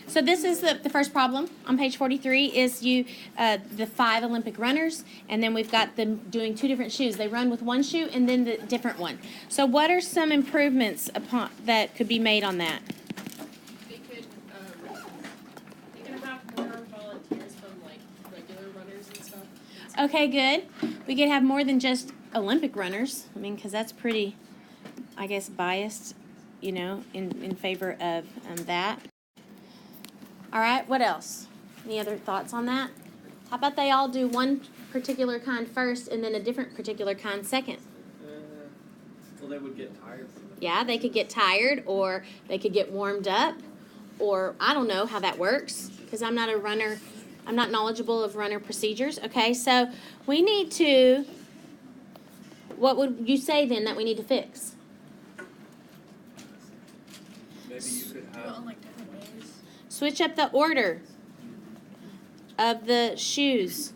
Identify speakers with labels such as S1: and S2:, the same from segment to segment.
S1: So this is the first problem on page 43 is the 5 Olympic runners, and then we've got them doing 2 different shoes. They run with one shoe and then the different one. So what are some improvements that could be made on that?
S2: They could have more volunteers from like regular runners and stuff.
S1: Okay, good. We could have more than just Olympic runners. I mean, because that's pretty, I guess, biased, you know, in favor of that. All right, what else? Any other thoughts on that? How about they all do one particular kind first and then a different particular kind second?
S3: Well, they would get tired from it.
S1: Yeah, they could get tired, or they could get warmed up, or I don't know how that works because I'm not a runner. I'm not knowledgeable of runner procedures. Okay, so we need to, what would you say then that we need to fix?
S3: Maybe you could have.
S1: Switch up the order of the shoes.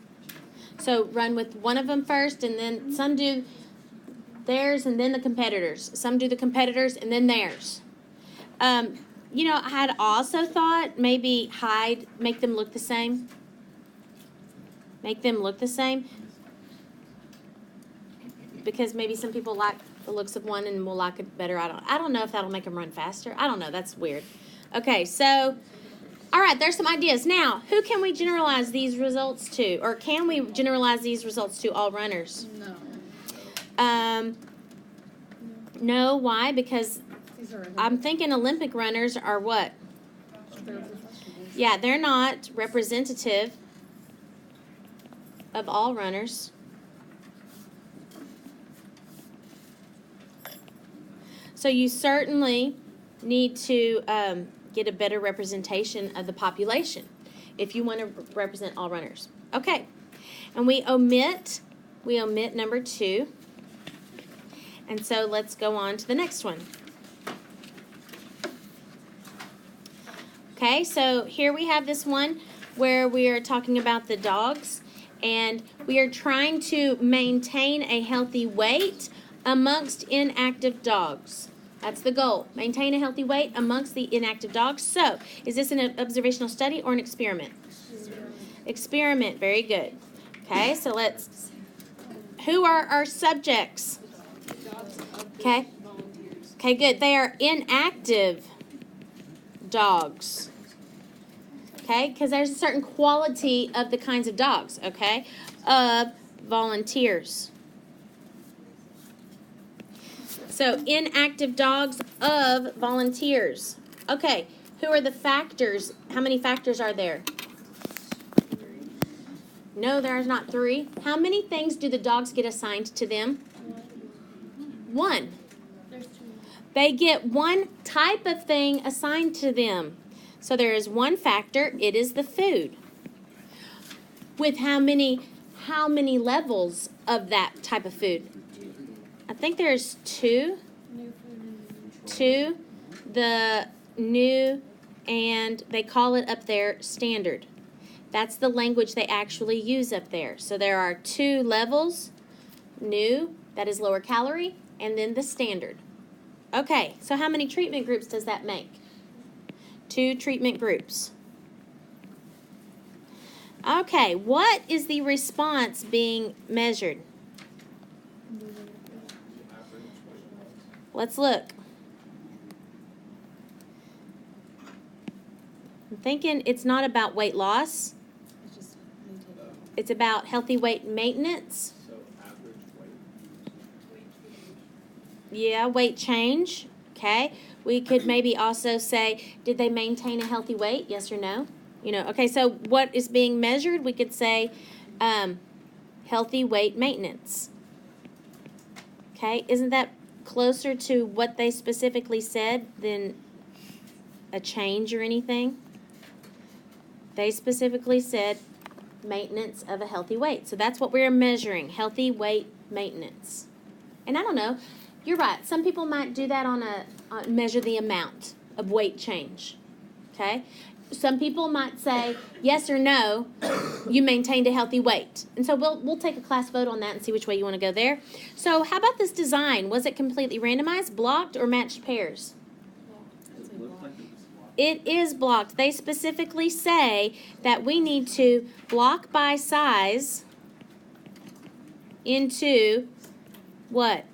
S1: So run with one of them first, and then some do theirs and then the competitors. Some do the competitors and then theirs. You know, I had also thought maybe make them look the same. Make them look the same. Because maybe some people like the looks of one and will like it better. I don't know if that'll make them run faster. I don't know. That's weird. Okay, so, all right, there's some ideas. Now, who can we generalize these results to? Or can we generalize these results to all runners?
S2: No.
S1: No, why? Because I'm thinking Olympic runners are what? Yeah, they're not representative of all runners. So you certainly need to get a better representation of the population if you want to represent all runners. Okay, and we omit number 2. And so let's go on to the next one. Okay, so here we have this one where we are talking about the dogs, and we are trying to maintain a healthy weight amongst inactive dogs. That's the goal. Maintain a healthy weight amongst the inactive dogs. So, is this an observational study or an experiment? Experiment. Very good. Okay, so who are our subjects? Okay. Okay, good. They are inactive dogs. Okay, because there's a certain quality of the kinds of dogs, okay, of volunteers. So, inactive dogs of volunteers. Okay, who are the factors? How many factors are there? No, there's not 3. How many things do the dogs get assigned to them? 1. They get one type of thing assigned to them. So there is one factor, it is the food. With how many levels of that type of food? I think there's 2. 2, the new, and they call it up there standard. That's the language they actually use up there. So there are 2 levels, new, that is lower calorie, and then the standard. Okay, so how many treatment groups does that make? 2 treatment groups. Okay, what is the response being measured? Let's look. I'm thinking it's not about weight loss. It's about healthy weight maintenance.
S3: So average weight.
S1: Yeah, weight change. Okay. We could maybe also say, did they maintain a healthy weight? Yes or no? You know, okay, so what is being measured? We could say healthy weight maintenance. Okay, isn't that closer to what they specifically said than a change or anything? They specifically said maintenance of a healthy weight. So that's what we're measuring, healthy weight maintenance. And I don't know, you're right. Some people might do that on measure the amount of weight change. Okay? Some people might say yes or no, you maintained a healthy weight. And so we'll take a class vote on that and see which way you want to go there. So how about this design? Was it completely randomized, blocked, or matched pairs?
S3: It looked like it was
S1: It is blocked. They specifically say that we need to block by size into what?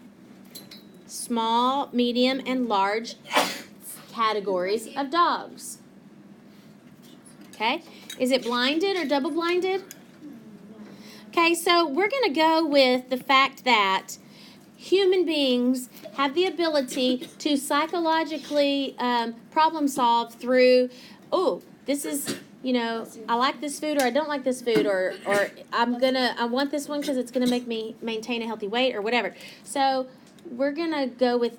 S1: Small, medium, and large categories of dogs. Okay? Is it blinded or double blinded? Okay, so we're going to go with the fact that human beings have the ability to psychologically problem solve through, oh, this is, you know, I like this food or I don't like this food, or I want this one because it's going to make me maintain a healthy weight or whatever. So we're going to go with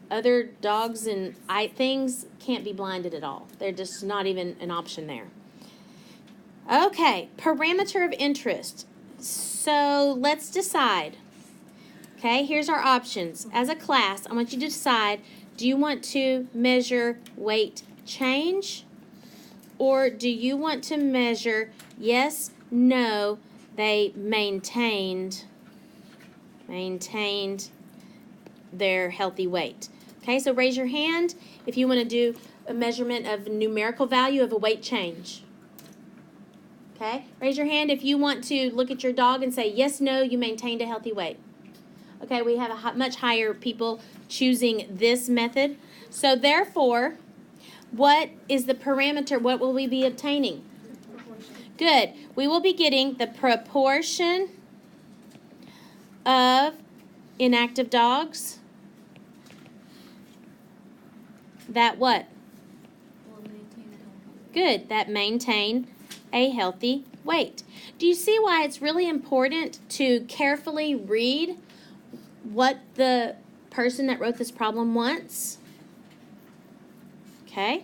S1: other dogs and things can't be blinded at all. They're just not even an option there. Okay, parameter of interest. So let's decide. Okay, here's our options. As a class, I want you to decide, do you want to measure weight change? Or do you want to measure, yes, no, they maintained their healthy weight? Okay, so raise your hand if you want to do a measurement of numerical value of a weight change. Okay, raise your hand if you want to look at your dog and say, yes, no, you maintained a healthy weight. Okay, we have a much higher people choosing this method. So therefore, what is the parameter? What will we be obtaining? Good. We will be getting the proportion of inactive dogs that what? Good. That maintain a healthy weight. Do you see why it's really important to carefully read what the person that wrote this problem wants? Okay.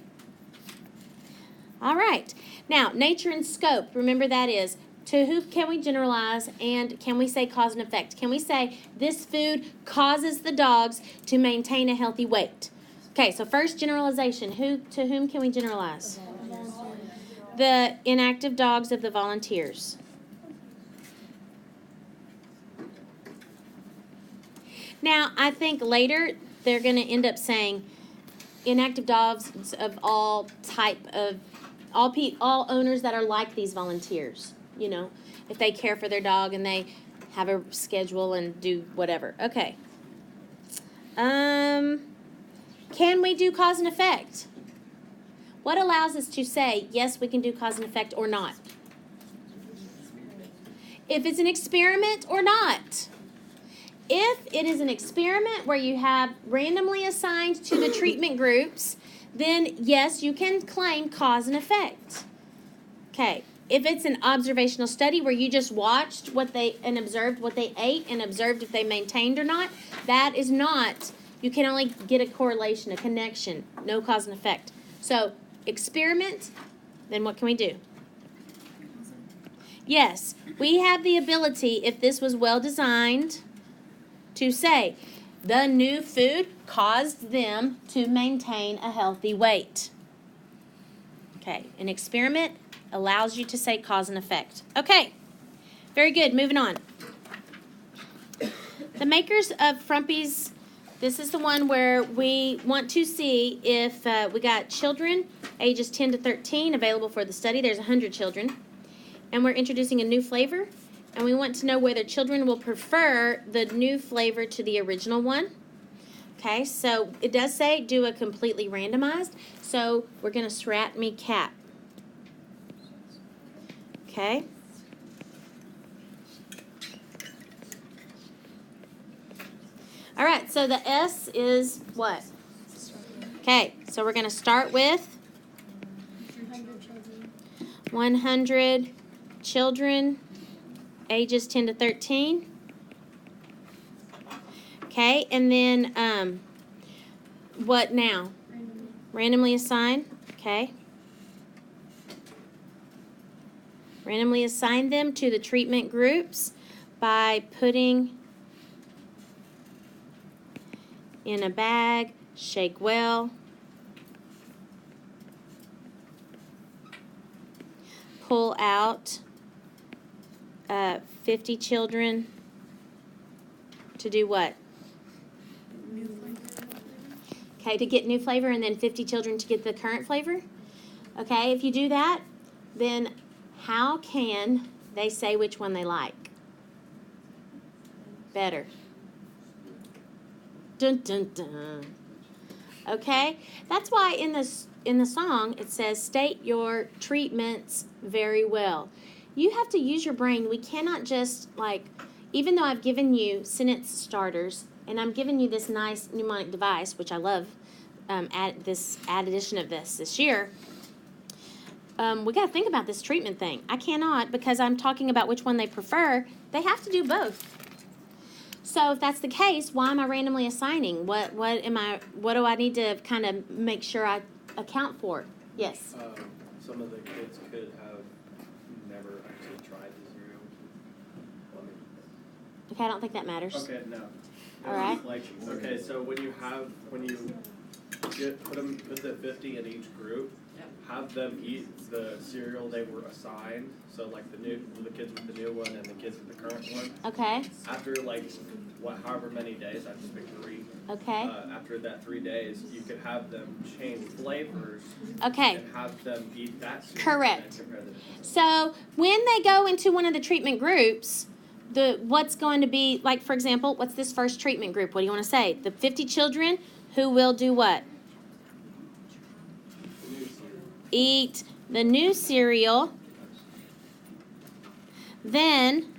S1: All right. Now, nature and scope. Remember that is, to who can we generalize and can we say cause and effect? Can we say this food causes the dogs to maintain a healthy weight? Okay, so first generalization. To whom can we generalize? The inactive dogs of the volunteers. Now, I think later they're going to end up saying inactive dogs of all type of, all owners that are like these volunteers, you know, if they care for their dog and they have a schedule and do whatever. Okay. Can we do cause and effect? What allows us to say, yes, we can do cause and effect or not? If it's an experiment or not. If it is an experiment where you have randomly assigned to the treatment groups, then yes, you can claim cause and effect. Okay. If it's an observational study where you just watched and observed what they ate and observed if they maintained or not, that is not, you can only get a correlation, a connection, no cause and effect. So, experiment, then what can we do? Yes, we have the ability, if this was well designed, to say the new food caused them to maintain a healthy weight. Okay, an experiment allows you to say cause and effect. Okay, very good, moving on. The makers of Frumpy's, this is the one where we want to see if we got children ages 10 to 13 available for the study. There's 100 children. And we're introducing a new flavor. And we want to know whether children will prefer the new flavor to the original one. Okay, so it does say do a completely randomized. So we're going to SRAT me cap. Okay. All right, so the S is what? Okay, so we're going to start with 100 children ages 10 to 13. Okay, and then what now? Randomly assign. Okay. Randomly assign them to the treatment groups by putting in a bag, shake well, pull out 50 children to do what? okay, to get new flavor, and then 50 children to get the current flavor. Okay, if you do that, then how can they say which one they like better? Dun, dun, dun. Okay, that's why in the song it says state your treatments very well. You have to use your brain. We cannot just even though I've given you sentence starters and I'm giving you this nice mnemonic device, which I love, addition of this year. We got to think about this treatment thing. I cannot, because I'm talking about which one they prefer. They have to do both. So if that's the case, why am I randomly assigning? What do I need to kind of make sure I account for? Yes.
S3: Some of the kids could have never actually tried the cereal.
S1: Okay, I don't think that matters.
S3: Okay, no.
S1: All right.
S3: Okay, so when you put the 50 in each group, have them eat the cereal they were assigned. So like the kids with the new one and the kids with the current one.
S1: Okay.
S3: After however many days, I just picked 3.
S1: Okay.
S3: After that 3 days, you could have them change flavors.
S1: Okay.
S3: And have them eat that cereal.
S1: Correct. So when they go into one of the treatment groups, what's going to be, like, for example, what's this first treatment group? What do you want to say? The 50 children who will do what? Eat the new cereal, then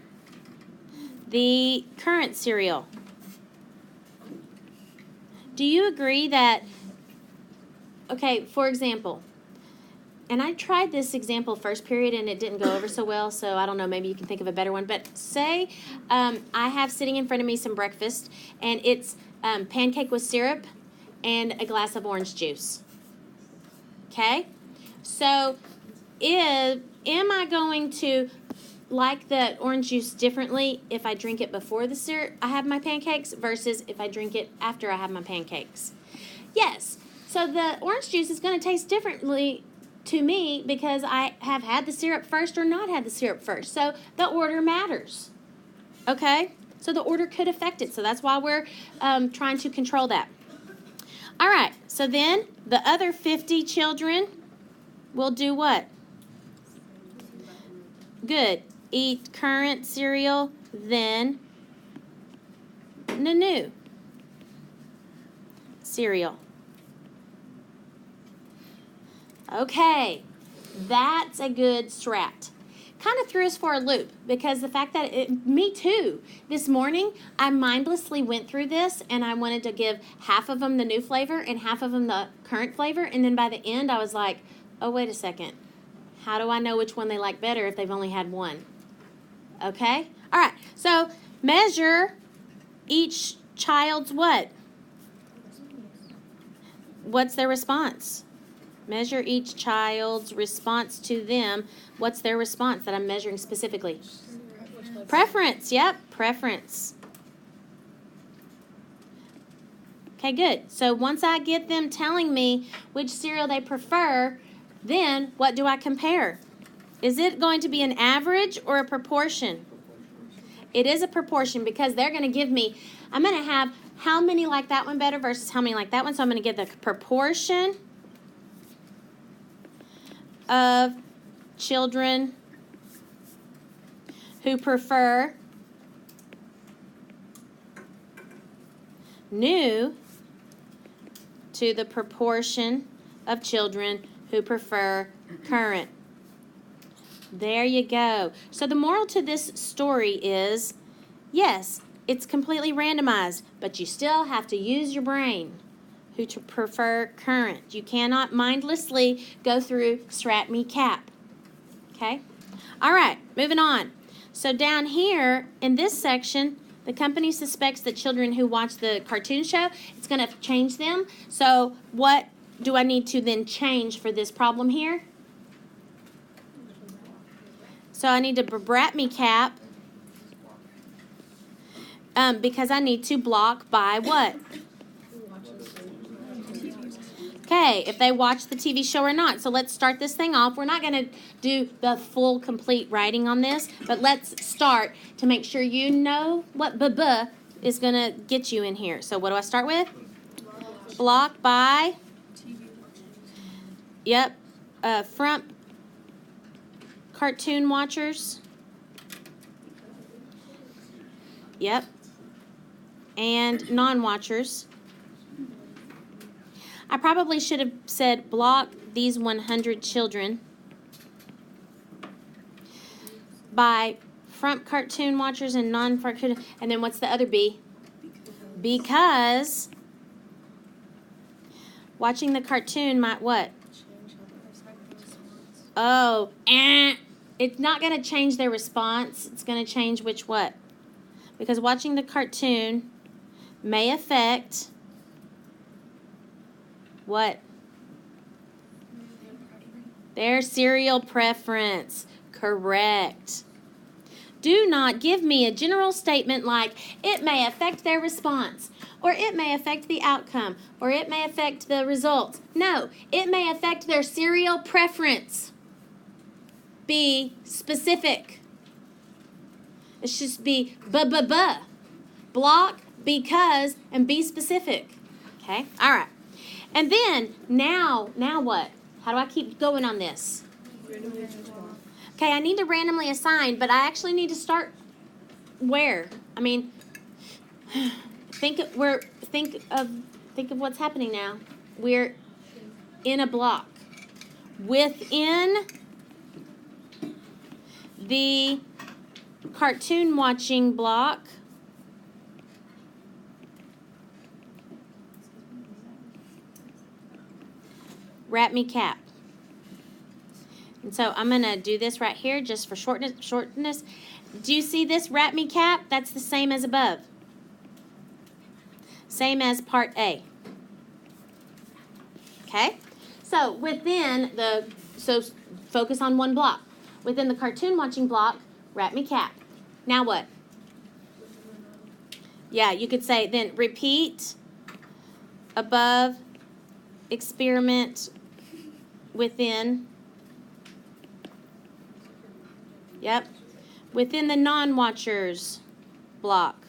S1: the current cereal. Do you agree that, okay, for example, and I tried this example first period and it didn't go over so well, so I don't know, maybe you can think of a better one, but say I have sitting in front of me some breakfast and it's pancake with syrup and a glass of orange juice. Okay? So, am I going to like the orange juice differently if I drink it before the syrup I have my pancakes versus if I drink it after I have my pancakes? Yes. So the orange juice is going to taste differently to me because I have had the syrup first or not had the syrup first. So the order matters. Okay? So the order could affect it. So that's why we're trying to control that. All right. So then the other 50 children will do what? Good. Eat current cereal, then the new cereal. Okay, that's a good strat. Kind of threw us for a loop because the fact that me too. This morning, I mindlessly went through this and I wanted to give half of them the new flavor and half of them the current flavor. And then by the end, I was like, oh, wait a second. How do I know which one they like better if they've only had one? Okay? All right. So measure each child's what? What's their response? Measure each child's response to them. What's their response that I'm measuring specifically? Preference. Yep. Preference. Okay, good. So once I get them telling me which cereal they prefer, then what do I compare? Is it going to be an average or a proportion? It is a proportion because they're going to give me, I'm going to have how many like that one better versus how many like that one. So I'm going to get the proportion of children who prefer new to the proportion of children who prefer current. There you go. So the moral to this story is, yes, it's completely randomized, but you still have to use your brain who to prefer current. You cannot mindlessly go through strat me cap. Okay? All right, moving on. So down here in this section, the company suspects that children who watch the cartoon show, it's going to change them. So what do I need to then change for this problem here? So I need to brat me cap because I need to block by what? Okay, if they watch the TV show or not. So let's start this thing off. We're not going to do the full complete writing on this, but let's start to make sure you know what is going to get you in here. So what do I start with? blocked by, yep, front cartoon watchers. Yep. And non-watchers. I probably should have said block these 100 children by front cartoon watchers and non-cartoon. And then what's the other B? Because watching the cartoon might what? Oh, it's not going to change their response. It's going to change which what? Because watching the cartoon may affect what? Their cereal preference. Correct. Do not give me a general statement like, it may affect their response, or it may affect the outcome, or it may affect the results. No, it may affect their cereal preference. Be specific. It should be block, because, and be specific. Okay? All right. And then, now what? How do I keep going on this? Okay, I need to randomly assign, but I actually need to start where? I mean, think of what's happening now. We're in a block. Within the cartoon watching block, wrap me cap. And so I'm going to do this right here just for shortness. Do you see this wrap me cap? That's the same as above. Same as part A. Okay? So so focus on one block. Within the cartoon watching block, wrap me cap. Now what? Yeah, you could say then repeat above experiment within. Yep. Within the non-watchers block.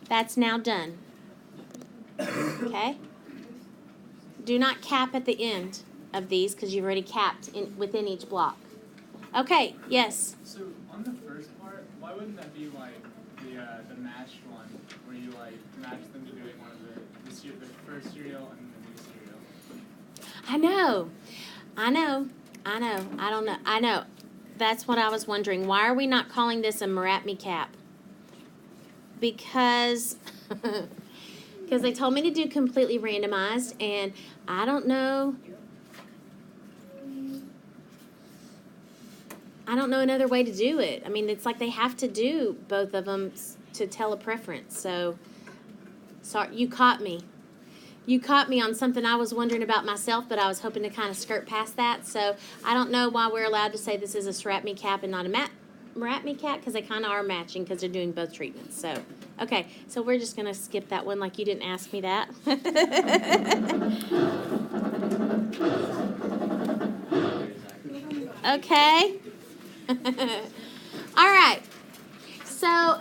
S1: That's now done. Okay? Do not cap at the end of these because you've already capped within each block. Okay, yes?
S4: So on the first part, why wouldn't that be like the matched one where you like match them to doing one of the first cereal and the new cereal?
S1: I know. I don't know. I know. That's what I was wondering. Why are we not calling this a wrap me cap? Because they told me to do completely randomized, and I don't know. I don't know another way to do it. I mean, it's like they have to do both of them to tell a preference. So, sorry, you caught me. You caught me on something I was wondering about myself, but I was hoping to kind of skirt past that. So I don't know why we're allowed to say this is a wrap me cap and not a wrap me cap, because they kind of are matching because they're doing both treatments. So, okay, so we're just going to skip that one like you didn't ask me that. Okay. All right. So,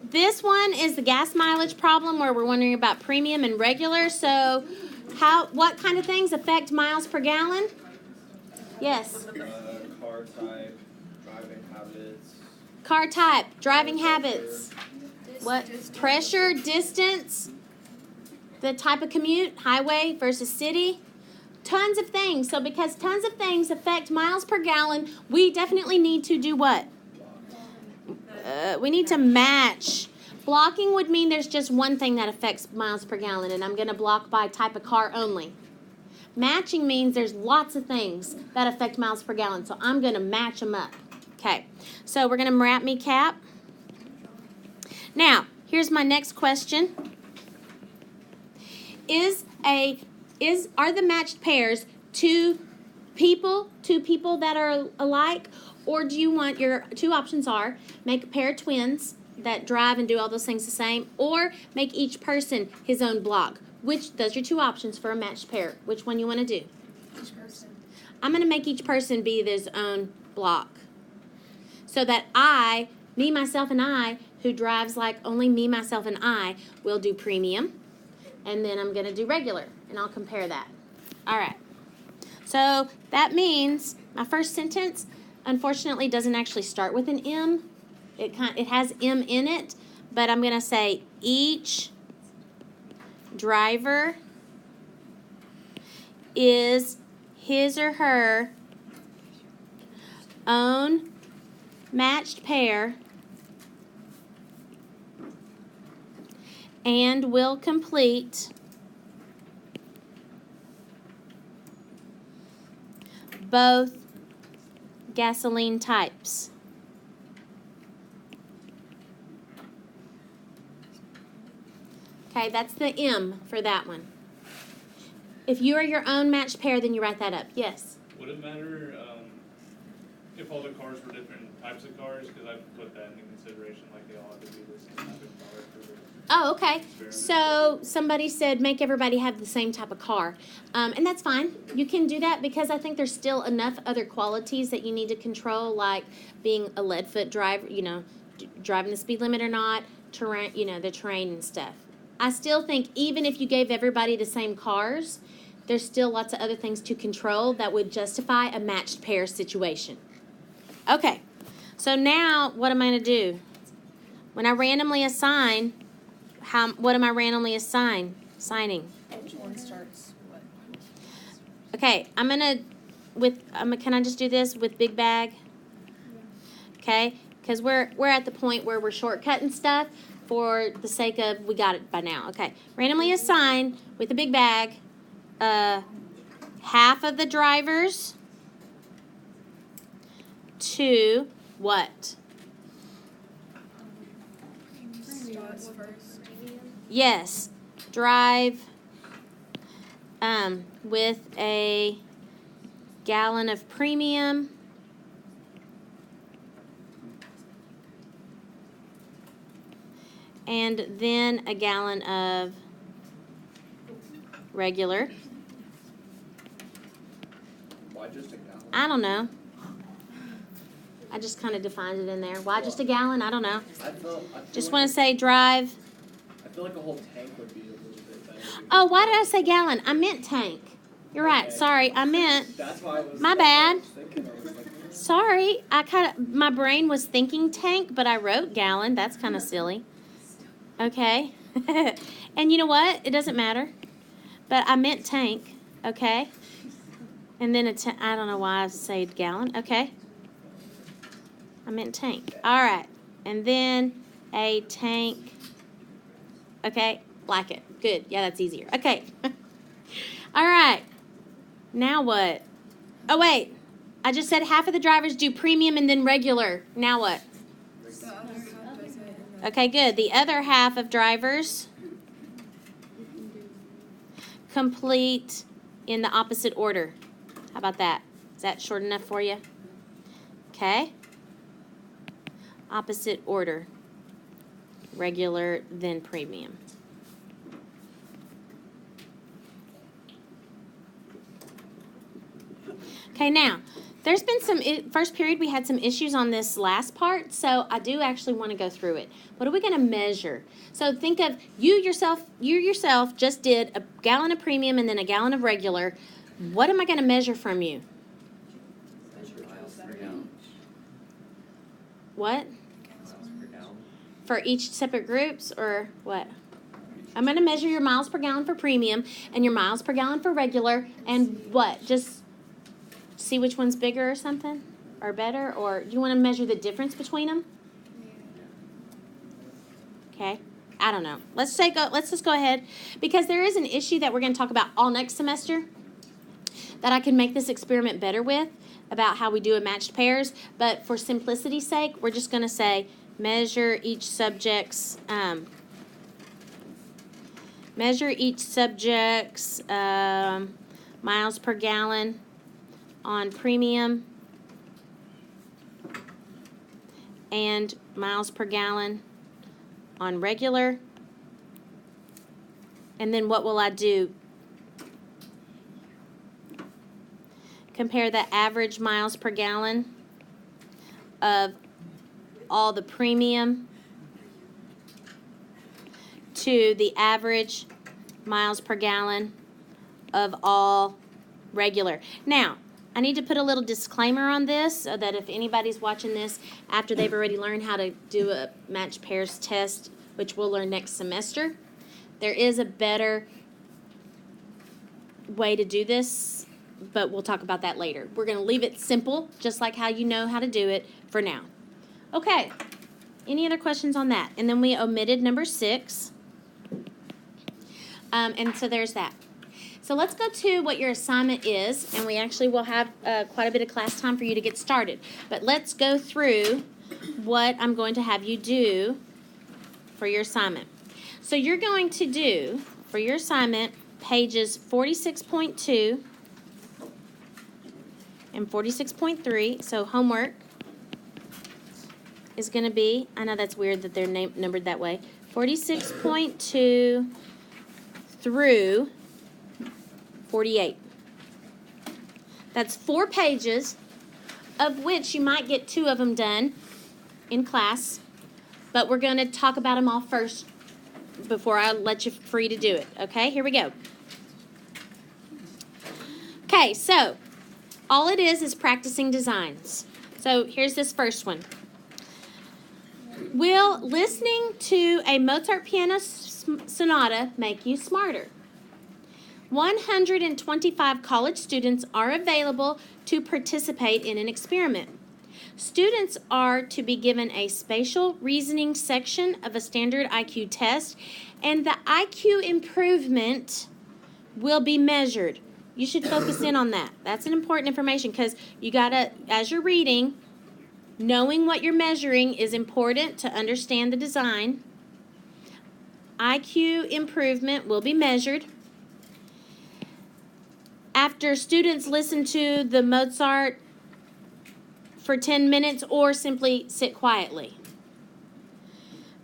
S1: this one is the gas mileage problem where we're wondering about premium and regular. So, what kind of things affect miles per gallon? Yes.
S3: Car type, driving habits.
S1: Car type, driving habits. What? Pressure, distance, the type of commute, highway versus city. Tons of things. So, because tons of things affect miles per gallon, we definitely need to do what? We need to match. Blocking would mean there's just one thing that affects miles per gallon, and I'm going to block by type of car only. Matching means there's lots of things that affect miles per gallon, so I'm going to match them up. Okay, so we're going to wrap me cap. Now, here's my next question. Are the matched pairs two people that are alike? Or do you want your two options are make a pair of twins that drive and do all those things the same, or make each person his own block? Those are your two options for a matched pair. Which one you want to do?
S2: Each person.
S1: I'm going to make each person be his own block. So that me, myself, and I who drives like only me, myself, and I will do premium. And then I'm going to do regular, and I'll compare that. All right. So that means my first sentence, unfortunately, doesn't actually start with an M. It has M in it, but I'm going to say each driver is his or her own matched pair and will complete both gasoline types. Okay, that's the M for that one. If you are your own matched pair, then you write that up. Yes?
S5: Would it matter if all the cars were different types of cars? Because I put that into consideration, like they all have to be the same type of car for the
S1: Oh, okay.
S5: experiment.
S1: So somebody said make everybody have the same type of car. And that's fine. You can do that because I think there's still enough other qualities that you need to control, like being a lead foot driver, driving the speed limit or not, terrain, the terrain and stuff. I still think even if you gave everybody the same cars, there's still lots of other things to control that would justify a matched pair situation. Okay, so now what am I going to do? When I randomly assign, what am I randomly assigning?
S2: Which one starts what?
S1: Okay, can I just do this with big bag? Okay, because we're at the point where we're shortcutting stuff for the sake of we got it by now. Okay, randomly assign with a big bag half of the drivers to what?
S2: Starts first.
S1: Yes, drive with a gallon of premium and then a gallon of regular.
S3: Why just a gallon?
S1: I don't know. I just kind of defined it in there. Why just a gallon? I don't know. Just want to say drive.
S3: I feel like a whole tank would be a little bit better.
S1: Oh, why did I say gallon? I meant tank. You're right.
S3: Okay.
S1: Sorry, I meant.
S3: That's why I was.
S1: My
S3: that's what I
S1: bad.
S3: was thinking. I was like,
S1: Sorry, my brain was thinking tank, but I wrote gallon. That's kind of silly. Okay. And you know what? It doesn't matter. But I meant tank. Okay. And then I don't know why I said gallon. Okay. I meant tank. All right. And then a tank. Okay. Like it. Good. Yeah, that's easier. Okay. All right. Now what? Oh, wait. I just said half of the drivers do premium and then regular. Now what?
S2: The other half does it.
S1: Okay, good. The other half of drivers complete in the opposite order. How about that? Is that short enough for you? Okay. Opposite order. Regular, then premium. Okay, now, there's been first period we had some issues on this last part, so I do actually want to go through it. What are we going to measure? So think of you yourself just did a gallon of premium and then a gallon of regular. What am I going to measure from you? What? For each separate groups or what? I'm going to measure your miles per gallon for premium and your miles per gallon for regular and what? Just see which one's bigger or something? Or better? Or do you want to measure the difference between them? Okay. I don't know. Let's just go ahead because there is an issue that we're going to talk about all next semester that I can make this experiment better with about how we do a matched pairs. But for simplicity's sake, we're just going to say measure each subject's miles per gallon on premium and miles per gallon on regular. And then what will I do? Compare the average miles per gallon of all the premium to the average miles per gallon of all regular. Now, I need to put a little disclaimer on this so that if anybody's watching this after they've already learned how to do a matched pairs test, which we'll learn next semester, there is a better way to do this, but we'll talk about that later. We're going to leave it simple, just like how you know how to do it for now. Okay, any other questions on that? And then we omitted number 6. And so there's that. So let's go to what your assignment is, and we actually will have quite a bit of class time for you to get started. But let's go through what I'm going to have you do for your assignment. So you're going to do, for your assignment, pages 46.2 and 46.3. So homework is going to be, I know that's weird that they're numbered that way, 46.2 through 48. That's 4 pages, of which you might get 2 of them done in class, but we're going to talk about them all first before I let you free to do it. Okay, here we go. Okay, so all it is practicing designs. So here's this first one. Will listening to a Mozart piano sonata make you smarter? 125 college students are available to participate in an experiment. Students are to be given a spatial reasoning section of a standard IQ test, and the IQ improvement will be measured. You should focus in on that. That's an important information because you gotta, as you're reading, knowing what you're measuring is important to understand the design. IQ improvement will be measured. After students listen to the Mozart for 10 minutes or simply sit quietly.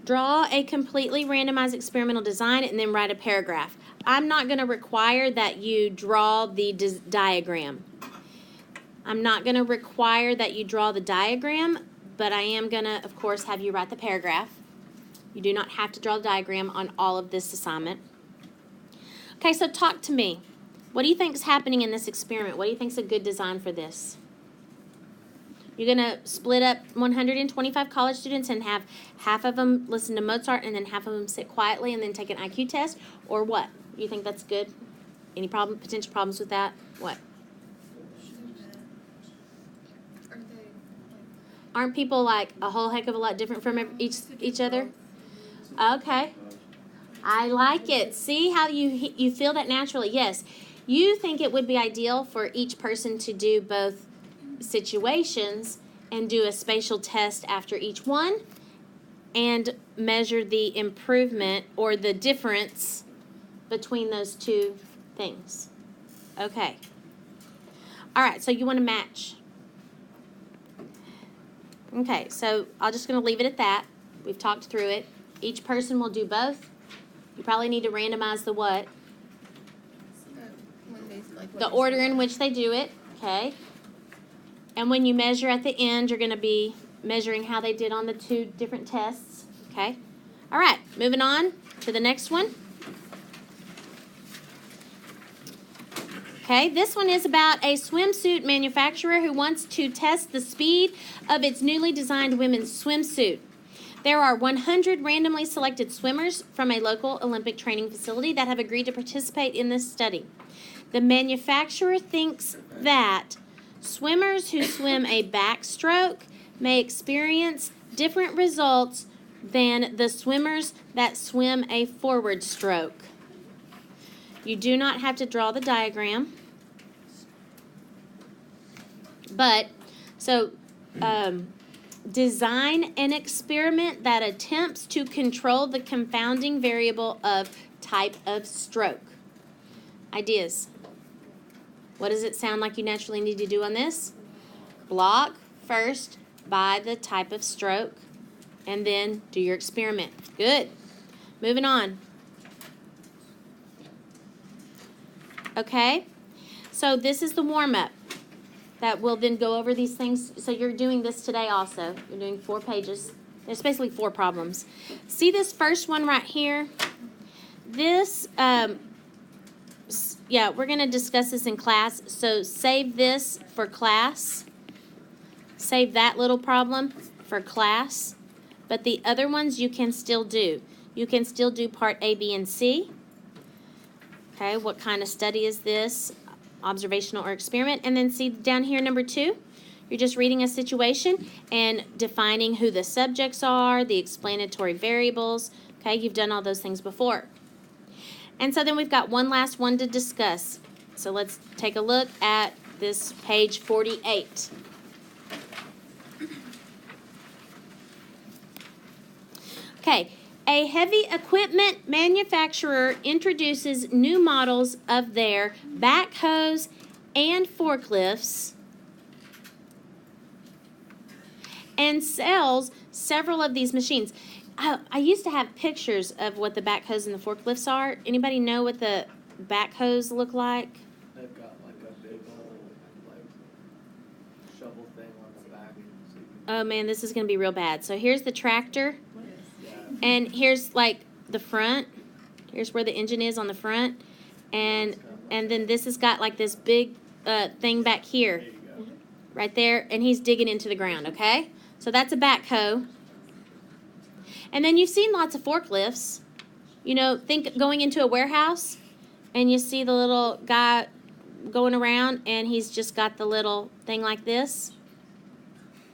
S1: Draw a completely randomized experimental design and then write a paragraph. I'm not going to require that you draw the diagram. I'm not going to require that you draw the diagram, but I am going to, of course, have you write the paragraph. You do not have to draw the diagram on all of this assignment. Okay, so talk to me. What do you think is happening in this experiment? What do you think is a good design for this? You're going to split up 125 college students and have half of them listen to Mozart and then half of them sit quietly and then take an IQ test? Or what? You think that's good? Any potential problems with that? What? Aren't people like a whole heck of a lot different from each other? Okay. I like it. See how you feel that naturally? Yes. You think it would be ideal for each person to do both situations and do a spatial test after each one and measure the improvement or the difference between those two things. Okay. All right, so you want to match. Okay, so I'm just going to leave it at that. We've talked through it. Each person will do both. You probably need to randomize the what? The order in which they do it, okay? And when you measure at the end, you're going to be measuring how they did on the 2 different tests, okay? All right, moving on to the next one. Okay, this one is about a swimsuit manufacturer who wants to test the speed of its newly designed women's swimsuit. There are 100 randomly selected swimmers from a local Olympic training facility that have agreed to participate in this study. The manufacturer thinks that swimmers who swim a backstroke may experience different results than the swimmers that swim a forward stroke. You do not have to draw the diagram. But, so, design an experiment that attempts to control the confounding variable of type of stroke. Ideas. What does it sound like you naturally need to do on this? Block first by the type of stroke and then do your experiment. Good. Moving on. Okay, so this is the warm-up that will then go over these things. So you're doing this today also. You're doing 4 pages. There's basically 4 problems. See this first one right here? this, yeah, we're going to discuss this in class. So save this for class. Save that little problem for class. But the other ones you can still do. You can still do part A, B, and C. Okay, what kind of study is this? Observational or experiment. And then see down here, number 2, you're just reading a situation and defining who the subjects are, the explanatory variables. Okay, you've done all those things before. And so then we've got one last one to discuss. So let's take a look at this page 48. Okay, a heavy equipment manufacturer introduces new models of their backhoes and forklifts and sells several of these machines. I used to have pictures of what the backhoes and the forklifts are. Anybody know what the backhoes look like?
S3: They've got like a big old like shovel thing on the back. So you can,
S1: Oh man, this is going to be real bad. So here's the tractor,
S3: yeah.
S1: and here's like the front. Here's where the engine is on the front, and then this has got like this big thing back here,
S3: There you go.
S1: right there, and he's digging into the ground. Okay, so that's a backhoe. And then you've seen lots of forklifts. You know, think going into a warehouse and you see the little guy going around and he's just got the little thing like this.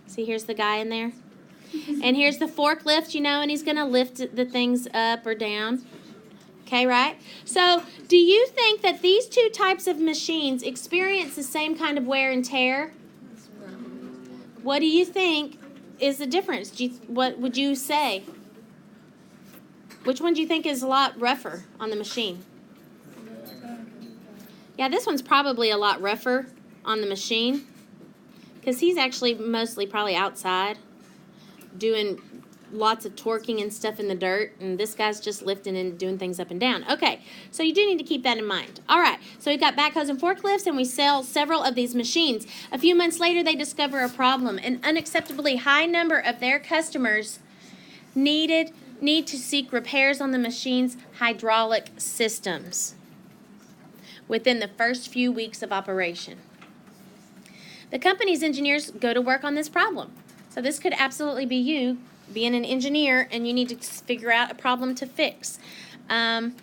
S1: See, here's the guy in there. And here's the forklift, you know, and he's going to lift the things up or down. Okay, right? So, do you think that these two types of machines experience the same kind of wear and tear? What do you think is the difference? What would you say? Which one do you think is a lot rougher on the machine? Yeah, this one's probably a lot rougher on the machine because he's actually mostly probably outside doing lots of torquing and stuff in the dirt, and this guy's just lifting and doing things up and down. Okay, so you do need to keep that in mind. All right, so we've got backhoes and forklifts, and we sell several of these machines. A few months later, they discover a problem. An unacceptably high number of their customers need to seek repairs on the machine's hydraulic systems within the first few weeks of operation. The company's engineers go to work on this problem. So this could absolutely be you being an engineer, and you need to figure out a problem to fix. So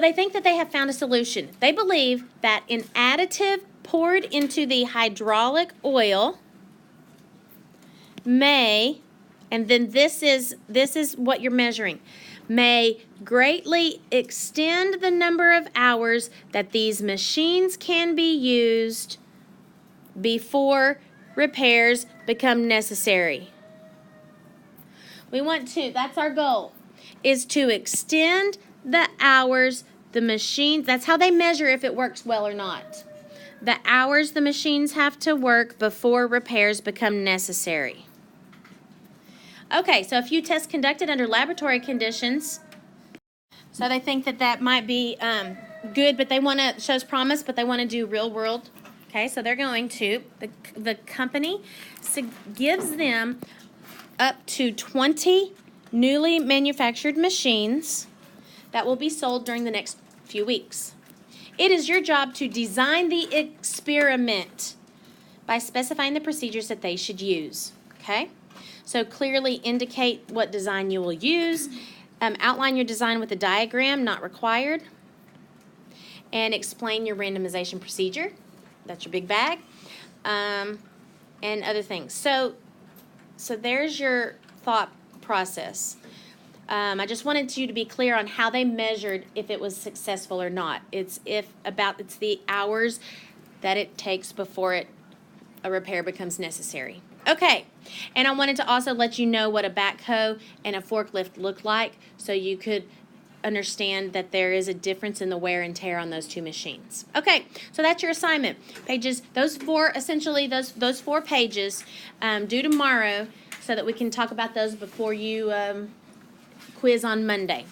S1: they think that they have found a solution. They believe that an additive poured into the hydraulic oil may, and then this is what you're measuring, may greatly extend the number of hours that these machines can be used before repairs become necessary. We want to, that's our goal, is to extend the hours the machines, that's how they measure if it works well or not. The hours the machines have to work before repairs become necessary. Okay, so a few tests conducted under laboratory conditions. So they think that might be good, but they want to, shows promise, but they want to do real world. Okay, so they're going to, the company gives them up to 20 newly manufactured machines that will be sold during the next few weeks. It is your job to design the experiment by specifying the procedures that they should use. Okay? So clearly indicate what design you will use. Outline your design with a diagram, not required. And explain your randomization procedure. That's your big bag. And other things. So there's your thought process. I just wanted you to be clear on how they measured if it was successful or not. It's the hours that it takes before a repair becomes necessary. Okay, and I wanted to also let you know what a backhoe and a forklift look like, so you could understand that there is a difference in the wear and tear on those two machines. Okay, so that's your assignment. Pages, those four pages, due tomorrow, so that we can talk about those before you quiz on Monday.